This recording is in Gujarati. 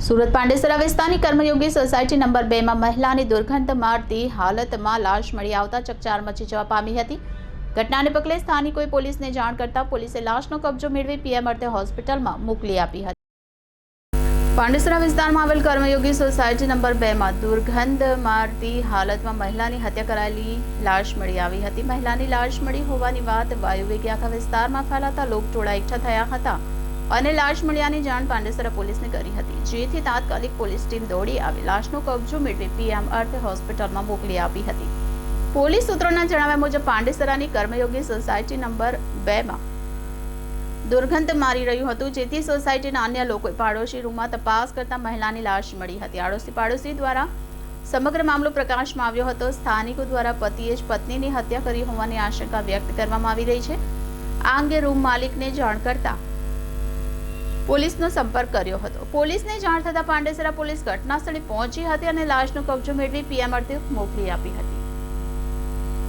સુરત પાંડેસરા વિસ્તારની કર્મયોગી સોસાયટી નંબર 2 માં મહિલાની દુર્ગંધ મારતી હાલતમાં લાશ મળી આવતા ચકચાર મચી જવા પામી હતી। ઘટનાને પગલે સ્થાનિકોએ પોલીસને જાણ કરતા પોલીસે લાશનો કબજો મેળવી પીએમ અર્થે હોસ્પિટલમાં મોકલી આપી હતી। પાંડેસરા વિસ્તારમાં આવેલ કર્મયોગી સોસાયટી નંબર 2 માં દુર્ગંધ મારતી હાલતમાં મહિલાની હત્યા કરાયેલી લાશ મળી આવી હતી। મહિલાની લાશ મળી હોવાની વાત વાયુવેગે આખા વિસ્તારમાં ફેલાતા લોકટોળા એકઠા થયા હતા અને લાશ મળ્યાની જાણ પાંડેસરા પોલીસને કરી હતી, જેથી તાત્કાલિક પોલીસ ટીમ દોડી આવી લાશનો કબજો મેળવી પીએમ અર્થે હોસ્પિટલમાં મોકલી આપી હતી। પોલીસ સૂત્રોના જણાવ્યા મુજબ પાંડેસરાની કર્મયોગી સોસાયટી નંબર 2 માં દુર્ગંધ મારી રહ્યું હતું, જેથી સોસાયટીના અન્ય લોકોએ પાડોશી રૂમમાં તપાસ કરતા મહિલાની લાશ મળી હતી। પાડોશી દ્વારા સમગ્ર મામલો પ્રકાશમાં આવ્યો હતો। સ્થાનિકો દ્વારા પતિએ જ પત્નીની હત્યા કરી હોવાની આશંકા વ્યક્ત કરવામાં આવી રહી છે। આ અંગે રૂમ માલિકને જાણ કરતા પોલીસનો સંપર્ક કર્યો હતો। પોલીસને જાણ થતા પાંડેસરા પોલીસ ઘટના સ્થળે પહોંચી હતી અને લાશનો કબજો મેળવી પીએમ અર્થે મોકલી આપી હતી।